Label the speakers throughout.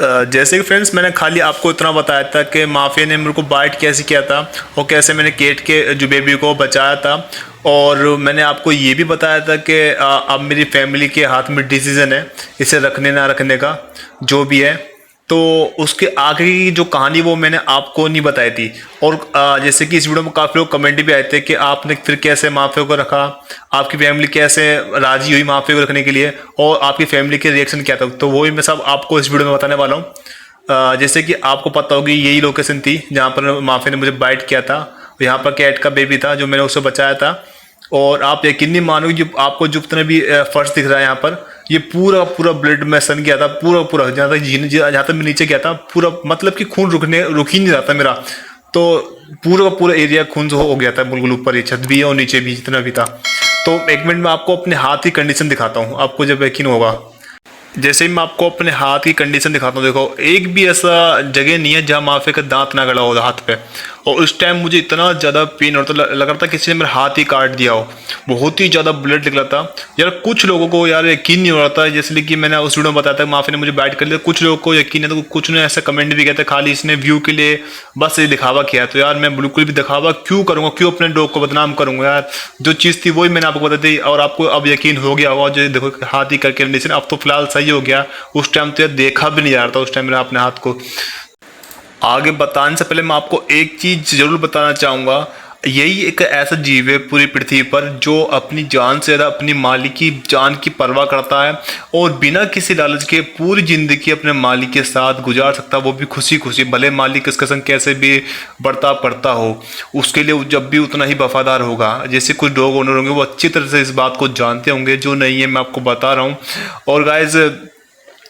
Speaker 1: जैसे कि फ्रेंड्स मैंने खाली आपको इतना बताया था कि माफिया ने मेरे को बाइट कैसे किया था और कैसे मैंने केट के जो बेबी को बचाया था। और मैंने आपको ये भी बताया था कि अब मेरी फैमिली के हाथ में डिसीज़न है इसे रखने ना रखने का, जो भी है। तो उसके आगे की जो कहानी वो मैंने आपको नहीं बताई थी। और जैसे कि इस वीडियो में काफ़ी लोग कमेंट भी आए थे कि आपने फिर कैसे माफिया को रखा, आपकी फैमिली कैसे राजी हुई माफिया को रखने के लिए, और आपकी फैमिली के रिएक्शन क्या था। तो वही मैं सब आपको इस वीडियो में बताने वाला हूँ। जैसे कि आपको पता होगी यही लोकेशन थी जहाँ पर माफिया ने मुझे बाइट किया था। यहाँ पर कैट का बेबी था जो मैंने उसे बचाया था। और आप यकीन नहीं मानोगे, जो आपको जितना भी फर्श दिख रहा है यहाँ पर, ये पूरा पूरा ब्लड में सन गया था, पूरा पूरा जहाँ तक मैं नीचे गया था पूरा, मतलब कि खून रुक ही नहीं रहा था मेरा। तो पूरा का पूरा एरिया खून से हो गया था, बिल्कुल ऊपर ही छत भी है और नीचे भी जितना भी था। तो एक मिनट में आपको अपने हाथ की कंडीशन दिखाता हूँ, आपको जब यकीन होगा। जैसे ही मैं आपको अपने हाथ की कंडीशन दिखाता हूँ, देखो एक भी ऐसा जगह नहीं है जहाँ माफिया का दांत ना गड़ा हो हाथ पे। और उस टाइम मुझे इतना ज़्यादा पेन होता, लग रहा था किसी ने मेरा हाथ ही काट दिया हो। बहुत ही ज़्यादा ब्लड निकला था यार। कुछ लोगों को यार यकीन नहीं हो रहा था, जैसे कि मैंने उस वीडियो में बताया था माफिया ने मुझे बाइट कर लिया। कुछ लोगों को यकीन है, तो कुछ ने ऐसा कमेंट भी किया था खाली इसने व्यू के लिए बस ये दिखावा किया। तो यार मैं बिल्कुल भी दिखावा क्यों करूँगा, क्यों अपने डॉग को बदनाम करूँगा यार। जो चीज़ थी वही मैंने आपको बताई थी और आपको अब यकीन हो गया होगा। जो देखो हाथ ही करके कंडीशन अब तो फिलहाल सही हो गया। उस टाइम तो यार देखा भी नहीं जा रहा था उस टाइम मेरा अपने हाथ को। आगे बताने से पहले मैं आपको एक चीज जरूर बताना चाहूंगा, यही एक ऐसा जीव है पूरी पृथ्वी पर जो अपनी जान से ज़्यादा अपनी मालिक की जान की परवाह करता है और बिना किसी लालच के पूरी ज़िंदगी अपने मालिक के साथ गुजार सकता है, वो भी खुशी खुशी। भले मालिक इसके संग कैसे भी बर्ताव करता हो, उसके लिए जब भी उतना ही वफादार होगा। जैसे कुछ डॉग ओनर होंगे वो अच्छी तरह से इस बात को जानते होंगे, जो नहीं है मैं आपको बता रहा हूँ। और गाइज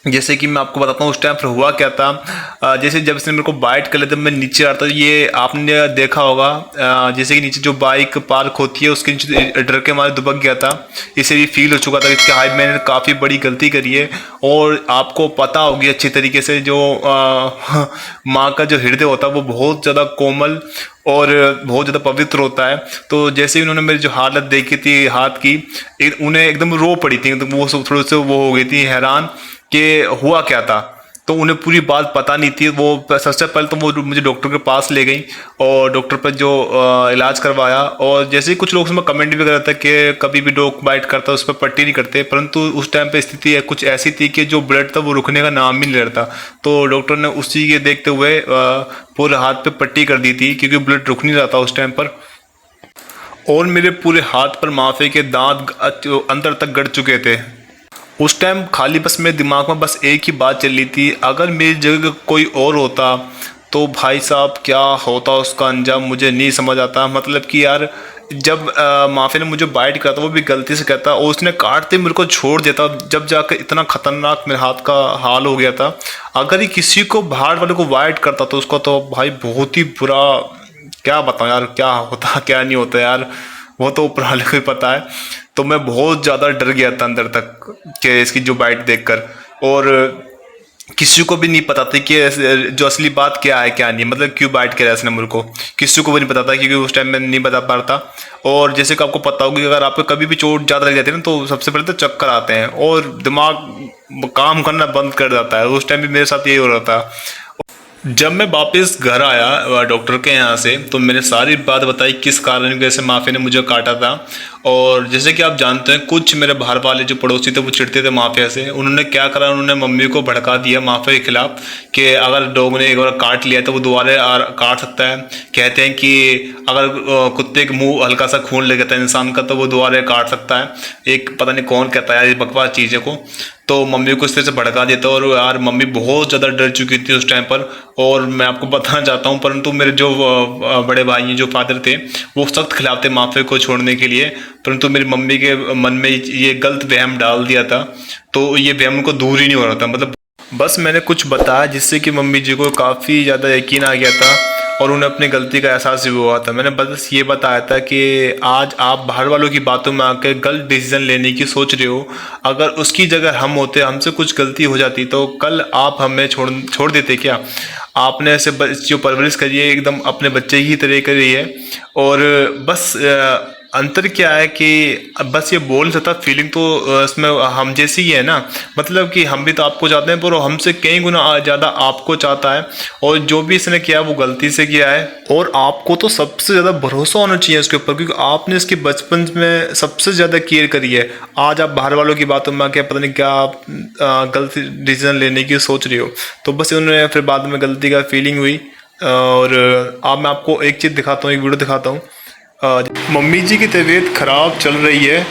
Speaker 1: जैसे कि मैं आपको बताता हूँ उस टाइम पर हुआ क्या था। जैसे जब इसने मेरे को बाइट कर लिया था, मैं नीचे आता, ये आपने देखा होगा। जैसे कि नीचे जो बाइक पार्क होती है उसके नीचे डर के मारे दुबक गया था। इसे भी फील हो चुका था कि हाय मैंने काफ़ी बड़ी गलती करी है। और आपको पता होगी अच्छी तरीके से जो माँ का जो हृदय होता है वो बहुत ज़्यादा कोमल और बहुत ज़्यादा पवित्र होता है। तो जैसे ही उन्होंने मेरी जो हालत देखी थी हाथ की, उन्हें एकदम रो पड़ी थी, एकदम वो थोड़े से वो हो गई थी हैरान कि हुआ क्या था। तो उन्हें पूरी बात पता नहीं थी। वो सबसे पहले तो वो मुझे डॉक्टर के पास ले गई और डॉक्टर पर जो इलाज करवाया। और जैसे ही कुछ लोग उसमें कमेंट भी कर रहे थे कि कभी भी डॉग बाइट करता है उस पर पट्टी नहीं करते, परंतु उस टाइम पे स्थिति कुछ ऐसी थी कि जो ब्लड था वो रुकने का नाम ही नहीं ले रहा था। तो डॉक्टर ने उसी के देखते हुए पूरे हाथ पे पट्टी कर दी थी, क्योंकि ब्लड रुक नहीं रहा था उस टाइम पर। और मेरे पूरे हाथ पर माफे के दांत अंदर तक गड़ चुके थे। उस टाइम खाली बस मेरे दिमाग में बस एक ही बात चल रही थी, अगर मेरी जगह कोई और होता तो भाई साहब क्या होता उसका अंजाम मुझे नहीं समझ आता। मतलब कि यार जब माफी ने मुझे बाइट करा था वो भी गलती से कहता और उसने काटते मेरे को छोड़ देता, जब जाकर इतना खतरनाक मेरे हाथ का हाल हो गया था। अगर ही किसी को बाहर वाले को बाइट करता तो उसका तो भाई बहुत ही बुरा, क्या बताऊँ यार क्या होता क्या नहीं होता यार, वो तो ऊपर वाले को ही पता है। तो मैं बहुत ज़्यादा डर गया था अंदर तक कि इसकी जो बाइट देखकर। और किसी को भी नहीं पता था कि जो असली बात क्या है क्या नहीं, मतलब क्यों बाइट किया इसने मेरे को, किसी को भी नहीं पता था, क्योंकि उस टाइम मैं नहीं बता पा रहा था। और जैसे कि आपको पता होगी अगर आपको कभी भी चोट ज़्यादा लग जाती है ना तो सबसे पहले तो चक्कर आते हैं और दिमाग काम करना बंद कर जाता है। उस टाइम भी मेरे साथ यही हो रहा था। जब मैं वापस घर आया डॉक्टर के यहाँ से, तो मैंने सारी बात बताई किस कारण कैसे माफिया ने मुझे काटा था। और जैसे कि आप जानते हैं कुछ मेरे बाहर वाले जो पड़ोसी थे वो चिढ़ते थे माफिया से। उन्होंने क्या करा, उन्होंने मम्मी को भड़का दिया माफिया के खिलाफ कि अगर डॉग ने एक बार काट लिया तो वो दोबारा काट सकता है। कहते हैं कि अगर कुत्ते के मुंह हल्का सा खून लग जाता है इंसान का तो वो दोबारा काट सकता है। एक पता नहीं कौन कहता है यार ये बकवास चीज़ें को। तो मम्मी को इस तरह से भड़का देता और यार मम्मी बहुत ज़्यादा डर चुकी थी उस टाइम पर। और मैं आपको बताना चाहता हूँ, परंतु मेरे जो बड़े भाई हैं जो फादर थे वो सख्त खिलाफ थे माफिया को छोड़ने के लिए, परंतु मेरी मम्मी के मन में ये गलत वहम डाल दिया था। तो ये वहम को दूर ही नहीं हो रहा था। मतलब बस मैंने कुछ बताया जिससे कि मम्मी जी को काफ़ी ज़्यादा यकीन आ गया था और उन्हें अपनी गलती का एहसास भी हुआ था। मैंने बस ये बताया था कि आज आप बाहर वालों की बातों में आकर गलत डिसीजन लेने की सोच रहे हो, अगर उसकी जगह हम होते, हमसे कुछ गलती हो जाती तो कल आप हमें छोड़ देते क्या। आपने ऐसे जो परवरिश करी है एकदम अपने बच्चे ही तरह करी है। और बस अंतर क्या है कि अब बस ये बोल नहीं सकता, फीलिंग तो इसमें हम जैसी ही है ना। मतलब कि हम भी तो आपको चाहते हैं, पर वो हमसे कई गुना ज़्यादा आपको चाहता है। और जो भी इसने किया वो गलती से किया है, और आपको तो सबसे ज़्यादा भरोसा होना चाहिए इसके ऊपर, क्योंकि आपने इसके बचपन में सबसे ज़्यादा केयर करी है। आज आप बाहर वालों की बातों में क्या पता नहीं क्या आप गलत डिसीजन लेने की सोच रही हो, तो बस उन्होंने फिर बाद में गलती का फीलिंग हुई। और अब मैं आपको एक चीज़ दिखाता हूँ, एक वीडियो दिखाता हूँ। मम्मी जी की तबीयत ख़राब चल रही है,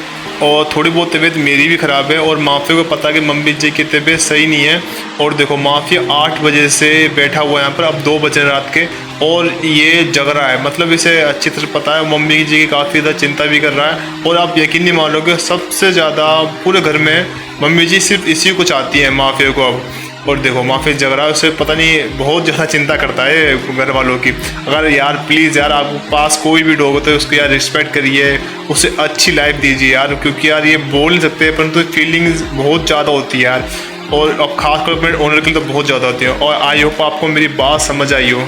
Speaker 1: और थोड़ी बहुत तबीयत मेरी भी ख़राब है, और माफ़ी को पता है कि मम्मी जी की तबीयत सही नहीं है। और देखो माफ़ी 8 बजे से बैठा हुआ है यहाँ पर, अब 2 बजे रात के, और ये जग रहा है। मतलब इसे अच्छी तरह पता है, मम्मी जी की काफ़ी ज़्यादा चिंता भी कर रहा है। और आप यकीन नहीं मानोगे, सबसे ज़्यादा पूरे घर में मम्मी जी सिर्फ इसी को चाहती हैं, माफ़ी को अब। और देखो माफी जग रहा है, उसे पता नहीं बहुत ज़्यादा चिंता करता है घर वालों की। अगर यार प्लीज़ यार आपके पास कोई भी डॉग हो तो उसको यार रिस्पेक्ट करिए, उसे अच्छी लाइफ दीजिए यार, क्योंकि यार ये बोल नहीं सकते परंतु फीलिंग्स बहुत ज़्यादा होती है यार। और अब खासकर अपने ओनर के लिए तो बहुत ज़्यादा होती है। और आई होप आपको मेरी बात समझ आई हो।